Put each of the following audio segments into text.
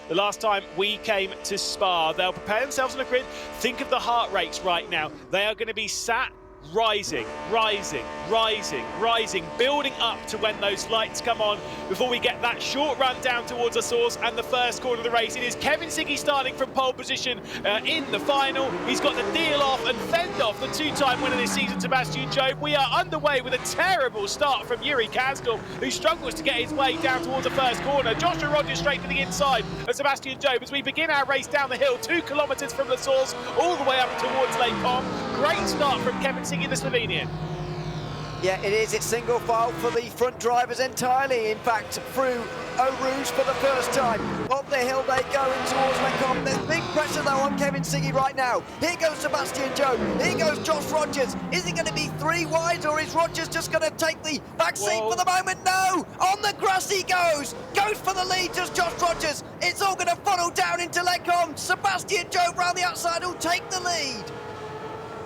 the last time we came to Spa. They'll prepare themselves on the grid. Think of the heart rates right now. They are going to be sat rising, rising, rising, rising, building up to when those lights come on before we get that short run down towards the source and the first corner of the race. It is Kevin Siggy starting from pole position in the final. He's got the deal off and fend off the two-time winner this season, Sebastian Job. We are underway with a terrible start from Yuri Kasdorp, who struggles to get his way down towards the first corner. Joshua Rogers straight to the inside of Sebastian Job as we begin our race down the hill, 2 kilometres from the source, all the way up towards Lake Com. Great start from Kevin Siggy, the Slovenian. Yeah, it is. It's single file for the front drivers entirely. In fact, through Eau Rouge for the first time. Up the hill they go in towards Lecom. There's big pressure though on Kevin Siggy right now. Here goes Sebastian Job. Here goes Josh Rogers. Is it going to be 3 wide or is Rogers just going to take the back seat for the moment? No! On the grass he goes. Goes for the lead, just Josh Rogers. It's all going to funnel down into Lecom. Sebastian Job round the outside will take the lead.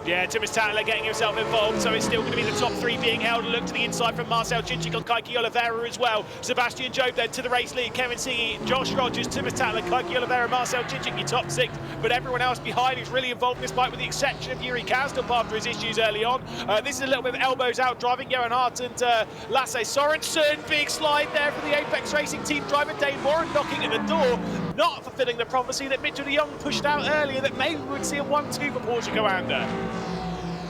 Yeah, Thomas Tattler getting himself involved, so it's still going to be the top 3 being held. A look to the inside from Marcel Cincic on Kaiki Oliveira as well. Sebastian Job then to the race lead. Kevin Siggy, Josh Rogers, Thomas Tattler, Kaiki Oliveira, Marcel Cincic, your top 6. But everyone else behind is really involved in this fight, with the exception of Yuri Kasdorp after his issues early on. This is a little bit of elbows out driving. Johan Hart and Lasse Sorensen. Big slide there for the Apex Racing team driver. Dane Warren knocking at the door, not fulfilling the prophecy that Mitchell de Jong pushed out earlier, that maybe we would see a 1-2 for Porsche Commander.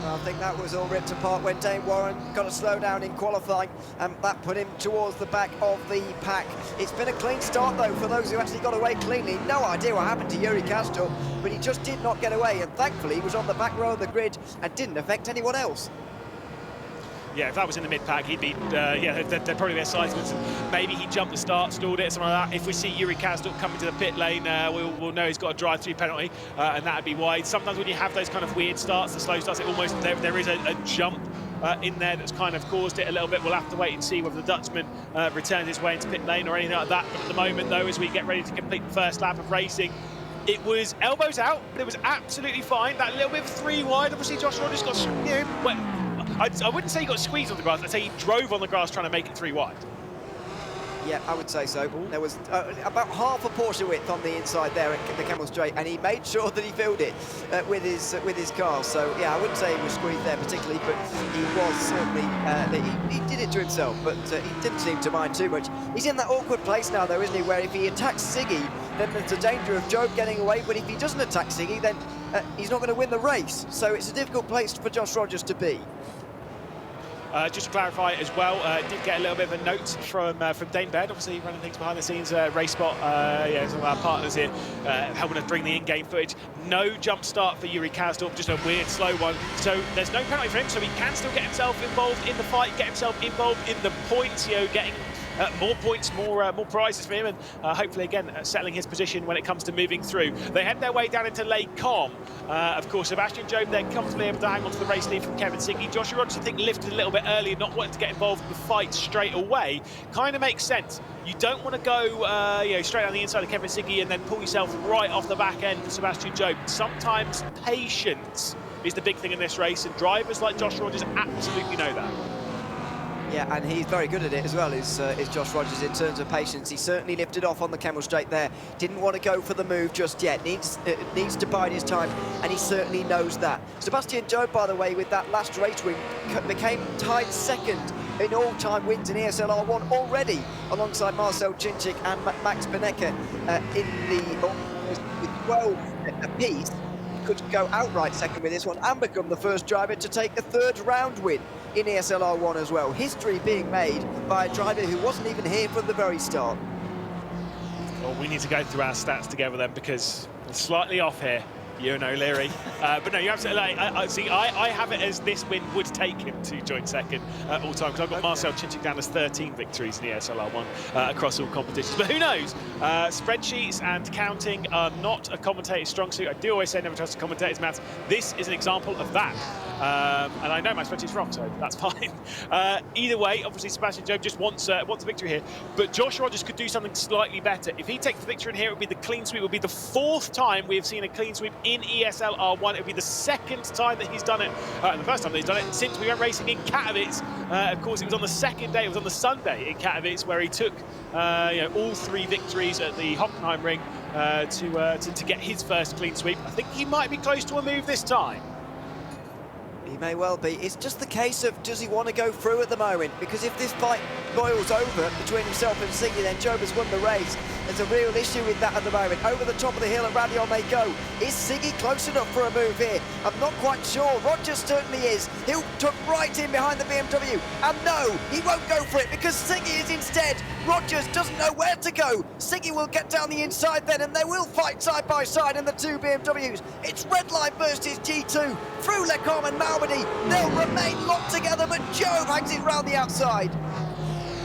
I think that was all ripped apart when Dane Warren got a slow down in qualifying, and that put him towards the back of the pack. It's been a clean start though for those who actually got away cleanly. No idea what happened to Yuri Kasdorp, but he just did not get away, and thankfully he was on the back row of the grid and didn't affect anyone else. Yeah, if that was in the mid-pack, he'd be, yeah, there'd probably be a seismic. Maybe he jumped the start, stalled it, something like that. If we see Yuri Kasdorp coming to the pit lane, we'll know he's got a drive-through penalty, and that'd be wide. Sometimes when you have those kind of weird starts, the slow starts, it almost, there is a jump in there that's kind of caused it a little bit. We'll have to wait and see whether the Dutchman returns his way into pit lane or anything like that. But at the moment, though, as we get ready to complete the first lap of racing, it was elbows out, but it was absolutely fine. That little bit of 3 wide, obviously Josh Rogers got, you know, I wouldn't say he got squeezed on the grass, I'd say he drove on the grass trying to make it 3 wide. Yeah, I would say so. There was about half a Porsche width on the inside there at the Camel Straight, and he made sure that he filled it with his car. So yeah, I wouldn't say he was squeezed there particularly, but he was certainly, he did it to himself, but he didn't seem to mind too much. He's in that awkward place now though, isn't he, where if he attacks Siggy, then there's a danger of Job getting away, but if he doesn't attack Siggy, then he's not going to win the race. So it's a difficult place for Josh Rogers to be. Just to clarify as well, did get a little bit of a note from Dane Baird, obviously running things behind the scenes, Race Spot, yeah, some of our partners here, helping us bring the in-game footage. No jump start for Yuri Kasdorp, just a weird slow one. So there's no penalty for him, so he can still get himself involved in the fight, get himself involved in the points, you know, getting more points, more prizes for him, and hopefully again settling his position when it comes to moving through. They head their way down into Lake Com. Of course, Sebastian Job then comfortably able to hang on to the race lead from Kevin Siggy. Joshua Rogers, I think, lifted a little bit earlier, not wanting to get involved in the fight straight away. Kind of makes sense. You don't want to go you know, straight on the inside of Kevin Siggy and then pull yourself right off the back end for Sebastian Job. Sometimes patience is the big thing in this race, and drivers like Josh Rogers absolutely know that. Yeah, and he's very good at it as well, is Josh Rogers, in terms of patience. He certainly lifted off on the Camel Straight there. Didn't want to go for the move just yet. Needs to bide his time, and he certainly knows that. Sebastian Job, by the way, with that last race win, became tied 2nd in all-time wins in ESL R1 already, alongside Marcel Cincic and Max Benecke in the with 12 apiece. Could go outright 2nd with this one and become the first driver to take a 3rd round win in ESL R1 as well. History being made by a driver who wasn't even here from the very start. Well, we need to go through our stats together then, because we're slightly off here. You and O'Leary. But no, you're absolutely right. I have it as this win would take him to joint 2nd all time, because I've got Marcel Cincic down as 13 victories in the ESL R1 across all competitions. But who knows? Spreadsheets and counting are not a commentator's strong suit. I do always say never trust a commentator's maths. This is an example of that. And I know my spreadsheet's wrong, so that's fine. Either way, obviously Sebastian Job just wants a victory here. But Josh Rogers could do something slightly better. If he takes the victory in here, it would be the clean sweep. It would be the 4th time we have seen a clean sweep in ESL R1. It would be the 2nd time that he's done it, the first time that he's done it since we went racing in Katowice. Of course, it was on the 2nd day, it was on the Sunday in Katowice, where he took you know, all 3 victories at the Hockenheim Ring. to get his first clean sweep. I think he might be close to a move this time. He may well be. It's just the case of, does he want to go through at the moment? Because if this fight boils over between himself and Siggy, then Job has won the race. There's a real issue with that at the moment. Over the top of the hill and round on they go. Is Siggy close enough for a move here? I'm not quite sure. Rogers certainly is. He'll tuck right in behind the BMW. And no, he won't go for it because Siggy is instead. Rogers doesn't know where to go. Siggy will get down the inside then, and they will fight side by side in the two BMWs. It's Redline versus G2 through Lecom and Malmedy. They'll remain locked together, but Job hangs it round the outside.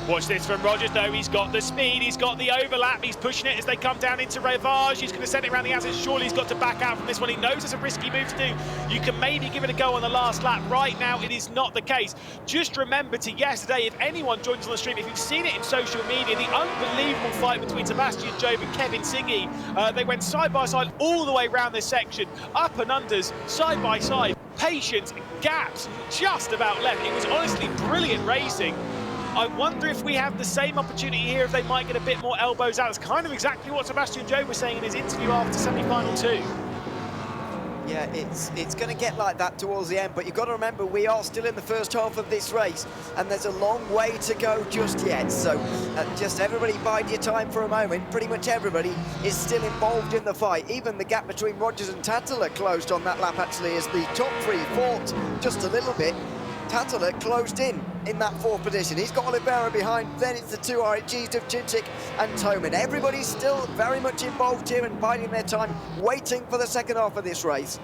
Watch this from Rogers, though. He's got the speed, he's got the overlap, he's pushing it as they come down into Rivage. He's going to send it around the outside. Surely he's got to back out from this one. He knows it's a risky move to do. You can maybe give it a go on the last lap. Right now, it is not the case. Just remember to yesterday, if anyone joins on the stream, if you've seen it in social media, the unbelievable fight between Sebastian Job and Kevin Siggy. They went side by side all the way around this section, up and unders, side by side. Patience, gaps, just about left. It was honestly brilliant racing. I wonder if we have the same opportunity here, if they might get a bit more elbows out. It's kind of exactly what Sebastian Job was saying in his interview after semi-final 2. Yeah, it's going to get like that towards the end, but you've got to remember we are still in the first half of this race, and there's a long way to go just yet. So just everybody bide your time for a moment. Pretty much everybody is still involved in the fight. Even the gap between Rogers and Tattler closed on that lap, actually, as the top three fought just a little bit. Tattler closed in that fourth position. He's got Oliveira behind. Then it's the two RHGs of Chinchik and Toman. Everybody's still very much involved here and biding their time, waiting for the second half of this race.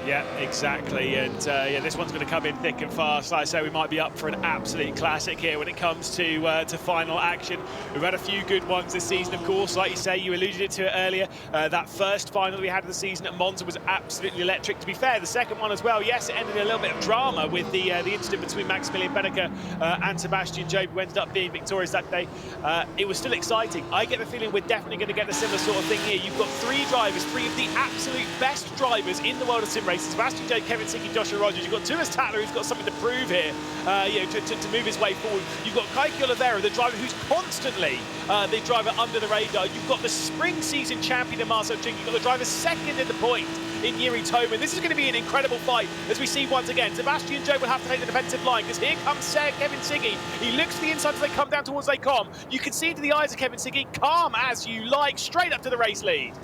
Yeah, exactly, and yeah, this one's going to come in thick and fast. Like I say, we might be up for an absolute classic here when it comes to final action. We've had a few good ones this season, of course. Like you say, you alluded to it earlier. That first final that we had of the season at Monza was absolutely electric. To be fair, the second one as well, yes, it ended in a little bit of drama with the incident between Maximilian Benneker and Sebastian Job, who ended up being victorious that day. It was still exciting. I get the feeling we're definitely going to get a similar sort of thing here. You've got three drivers, three of the absolute best drivers in the world of sim racing. Sebastian Job, Kevin Siggy, Joshua Rogers. You've got Tumas Tattler, who's got something to prove here, to move his way forward. You've got Kaiki Oliveira, the driver who's constantly the driver under the radar. You've got the spring season champion in Marcel Jing. You've got the driver second in the point in Yuri Toman. This is going to be an incredible fight, as we see once again. Sebastian Job will have to take the defensive line, because here comes Kevin Siggy. He looks to the inside as they come down towards Lecom. You can see into the eyes of Kevin Siggy, calm as you like, straight up to the race lead.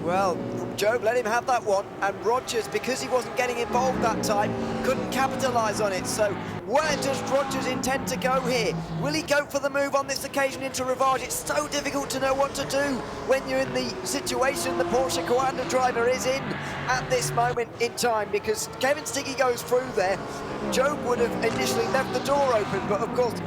Well, Job let him have that one, and Rogers, because he wasn't getting involved that time, couldn't capitalise on it. So where does Rogers intend to go here? Will he go for the move on this occasion into Rivage? It's so difficult to know what to do when you're in the situation the Porsche Coanda driver is in at this moment in time, because Kevin Siggy goes through there. Job would have initially left the door open, but of course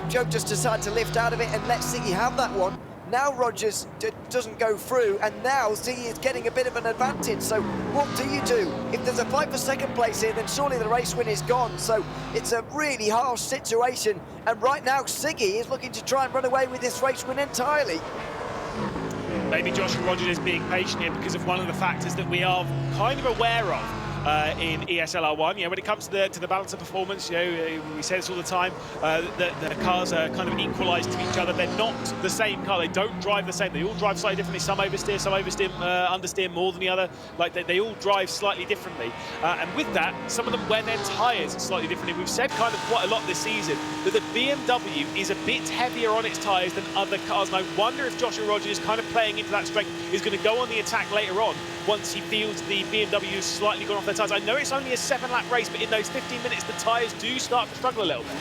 Job just decided to lift out of it and let Siggy have that one. Now Rogers doesn't go through, and now Siggy is getting a bit of an advantage. So what do you do? If there's a fight for second place here, then surely the race win is gone. So it's a really harsh situation. And right now, Siggy is looking to try and run away with this race win entirely. Maybe Joshua Rogers is being patient here because of one of the factors that we are kind of aware of in ESL R1. You know, when it comes to the balance of performance, you know, we say this all the time, the cars are kind of equalised to each other. They're not the same car. They don't drive the same. They all drive slightly differently. Some oversteer, understeer more than the other. Like they all drive slightly differently. And with that, some of them wear their tyres slightly differently. We've said kind of quite a lot this season that the BMW is a bit heavier on its tyres than other cars. And I wonder if Joshua Rogers is kind of playing into that strength, is going to go on the attack later on once he feels the BMW has slightly gone off their tyres. I know it's only a 7-lap race, but in those 15 minutes, the tyres do start to struggle a little bit.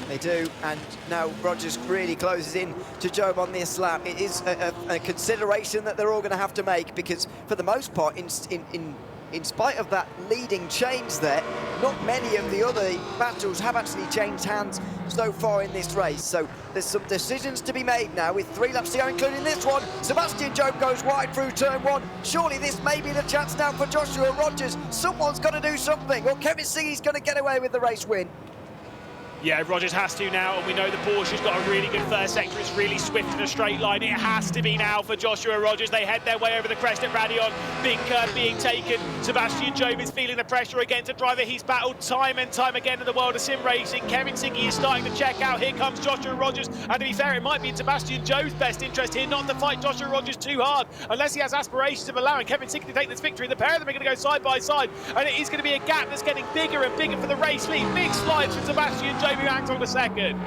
They do, and now Rogers really closes in to Job on this lap. It is a consideration that they're all going to have to make, because for the most part, in spite of that leading change there, not many of the other battles have actually changed hands so far in this race. So there's some decisions to be made now with 3 laps to go, including this one. Sebastian Job goes wide through turn 1. Surely this may be the chance now for Joshua Rogers. Someone's got to do something, or Kevin Siggy's going to get away with the race win. Yeah, Rogers has to now, and we know the Porsche's got a really good first sector. It's really swift in a straight line. It has to be now for Joshua Rogers. They head their way over the crest at Radion. Big curve being taken. Sebastian Job is feeling the pressure against a driver he's battled time and time again in the world of sim racing. Kevin Siggy is starting to check out. Here comes Joshua Rogers. And to be fair, it might be in Sebastian Job's best interest here not to fight Joshua Rogers too hard, unless he has aspirations of allowing Kevin Siggy to take this victory. The pair of them are going to go side by side, and it is going to be a gap that's getting bigger and bigger for the race lead. Big slides from Sebastian Job, who hangs on the second.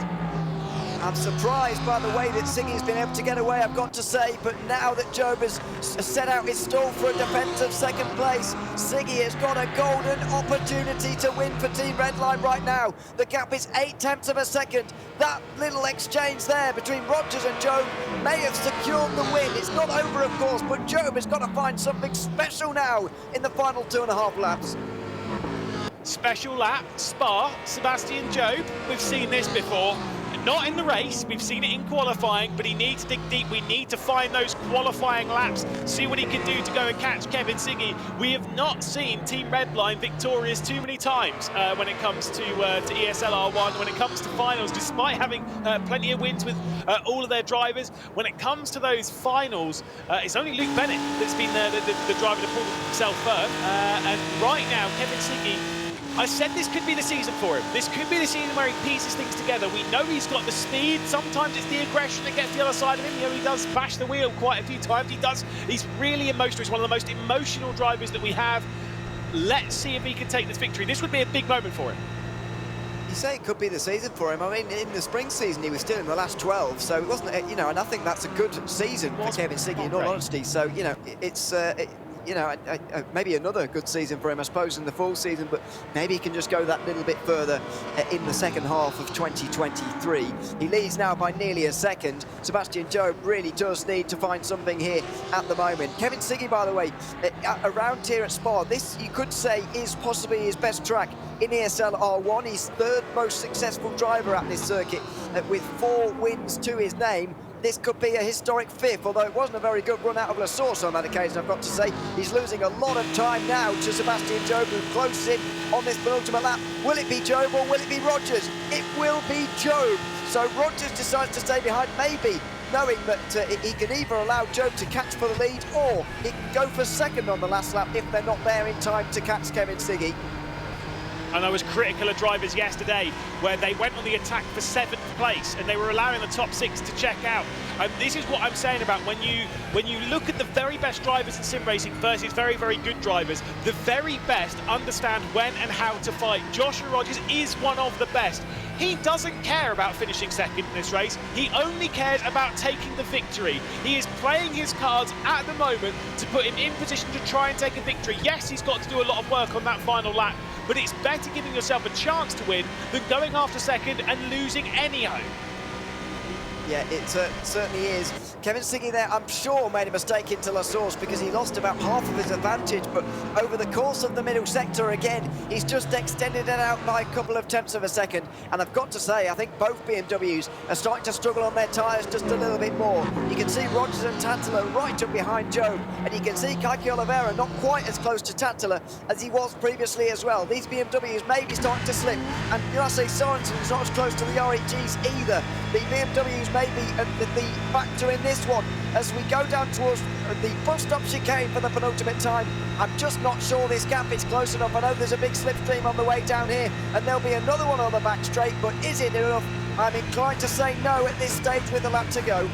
I'm surprised by the way that Siggy's been able to get away, I've got to say, but now that Job has set out his stall for a defensive second place, Siggy has got a golden opportunity to win for Team Redline right now. The gap is 0.8 of a second. That little exchange there between Rogers and Job may have secured the win. It's not over, of course, but Job has got to find something special now in the final 2.5 laps. Special lap, Spa, Sebastian Job. We've seen this before. Not in the race, we've seen it in qualifying, but he needs to dig deep. We need to find those qualifying laps, see what he can do to go and catch Kevin Siggy. We have not seen Team Redline victorious too many times when it comes to ESL R1, when it comes to finals, despite having plenty of wins with all of their drivers. When it comes to those finals, it's only Luke Bennett that's been the driver to pull himself first. And right now, Kevin Siggy, I said this could be the season for him. This could be the season where he pieces things together. We know he's got the speed. Sometimes it's the aggression that gets the other side of him. You know, he does bash the wheel quite a few times. He's really emotional. He's one of the most emotional drivers that we have. Let's see if he can take this victory. This would be a big moment for him. You say it could be the season for him. I mean, in the spring season, he was still in the last 12, so it wasn't, you know, and I think that's a good season for Kevin Siggy, in all honesty. So, you know, it's... you know, maybe another good season for him, I suppose, in the full season, but maybe he can just go that little bit further in the second half of 2023. He leads now by nearly a second. Sebastian Job really does need to find something here at the moment. Kevin Siggy, by the way, around here at Spa, this, you could say, is possibly his best track in ESL R1. He's third most successful driver at this circuit with 4 wins to his name. This could be a historic 5th, although it wasn't a very good run out of La Source on that occasion, I've got to say. He's losing a lot of time now to Sebastian Job, who closes in on this penultimate lap. Will it be Job or will it be Rogers? It will be Job. So Rogers decides to stay behind, maybe knowing that he can either allow Job to catch for the lead, or he can go for second on the last lap if they're not there in time to catch Kevin Siggy. And I was critical of drivers yesterday where they went on the attack for 7th place and they were allowing the top 6 to check out. And this is what I'm saying about when you look at the very best drivers in sim racing versus very, very good drivers, the very best understand when and how to fight. Joshua Rogers is one of the best. He doesn't care about finishing second in this race. He only cares about taking the victory. He is playing his cards at the moment to put him in position to try and take a victory. Yes, he's got to do a lot of work on that final lap, but it's better giving yourself a chance to win than going after second and losing anyhow. Yeah, it certainly is. Kevin Siggy there, I'm sure, made a mistake into La Source because he lost about half of his advantage, but over the course of the middle sector again, he's just extended it out by a couple of tenths of a second. And I've got to say, I think both BMWs are starting to struggle on their tyres just a little bit more. You can see Rogers and Tantala right up behind Job, and you can see Kaki Oliveira not quite as close to Tantala as he was previously as well. These BMWs may be starting to slip, and Lasse Sorensen's not as close to the REGs either. The BMWs may be the factor in this one as we go down towards the bus stop chicane for the penultimate time. I'm just not sure this gap is close enough. I know there's a big slipstream on the way down here, and there'll be another one on the back straight, but is it enough? I'm inclined to say no at this stage with a lap to go.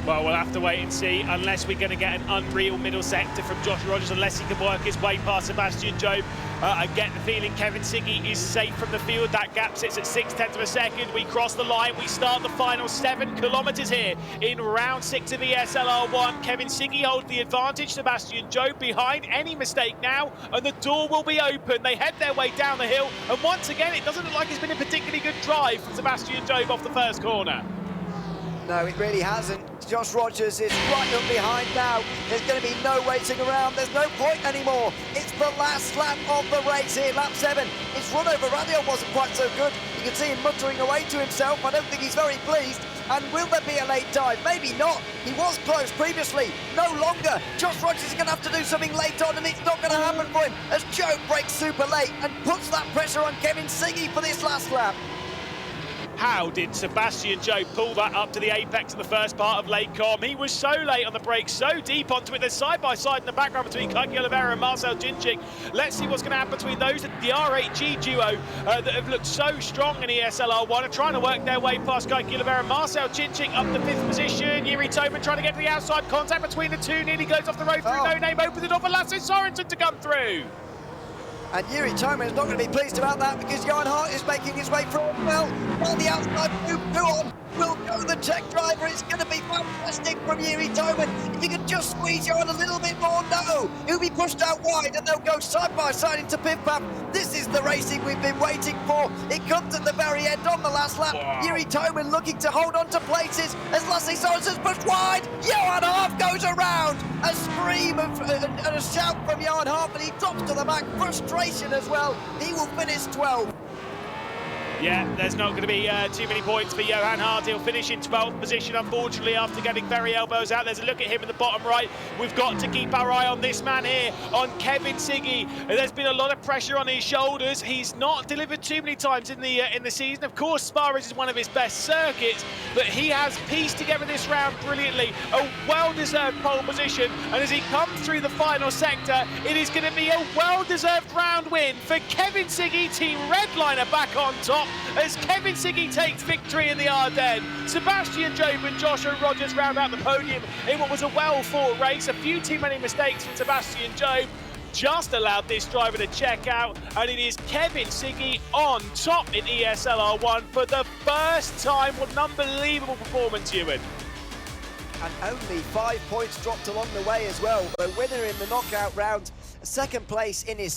Well, we'll have to wait and see, unless we're going to get an unreal middle sector from Josh Rogers, unless he can work his way past Sebastian Job. I get the feeling Kevin Siggy is safe from the field. That gap sits at 0.6 of a second. We cross the line. We start the final 7 kilometres here in round 6 of ESL R1. Kevin Siggy holds the advantage. Sebastian Job behind. Any mistake now, and the door will be open. They head their way down the hill, and once again, it doesn't look like it's been a particularly good drive from Sebastian Job off the first corner. No, it really hasn't. Josh Rogers is right up behind now. There's going to be no waiting around. There's no point anymore. It's the last lap of the race here, lap 7. His run over Radion wasn't quite so good. You can see him muttering away to himself. I don't think he's very pleased. And will there be a late dive? Maybe not. He was close previously. No longer. Josh Rogers is going to have to do something late on, and it's not going to happen for him as Joe breaks super late and puts that pressure on Kevin Siggy for this last lap. How did Sebastian Joe pull that up to the apex of the first part of Lake Com? He was so late on the break, so deep onto it. They're side-by-side in the background between Kaki Oliveira and Marcel Ginchik. Let's see what's going to happen between those. The R8G duo that have looked so strong in ESL R1 are trying to work their way past Kaki Oliveira and Marcel Ginchik up the 5th position. Yuri Toman trying to get to the outside. Contact between the two. Nearly goes off the road through No Name. Opens the door for Lasse Sorensen to come through. And Yuri Toman is not going to be pleased about that because Johan Hart is making his way through well. On the outside, who on will go the Czech driver. It's going to be fantastic from Yuri Toman. If he could just squeeze Johan a little bit more, no. He'll be pushed out wide and they'll go side by side into Pip-Pap. This is the racing we've been waiting for. It comes at the very end on the last lap. Wow. Yuri Toman looking to hold on to places as Lasse Sorensen's pushed wide. Johan Hart goes around. A scream and a shout from Johan Hart, but he drops to the back. Frustration as well. He will finish 12th. Yeah, there's not going to be too many points for Johan Hart. He'll finish in 12th position, unfortunately, after getting very elbows out. There's a look at him in the bottom right. We've got to keep our eye on this man here, on Kevin Siggy. There's been a lot of pressure on his shoulders. He's not delivered too many times in the season. Of course, Spa is one of his best circuits, but he has pieced together this round brilliantly. A well-deserved pole position, and as he comes through the final sector, it is going to be a well-deserved round win for Kevin Siggy, Team Redliner back on top, as Kevin Siggy takes victory in the Ardennes. Sebastian Jobe and Joshua Rogers round out the podium in what was a well-fought race. A few too many mistakes from Sebastian Jobe just allowed this driver to check out, and it is Kevin Siggy on top in ESL R1 for the first time. What an unbelievable performance, Ewan. And only 5 points dropped along the way as well. The winner in the knockout round, second place in his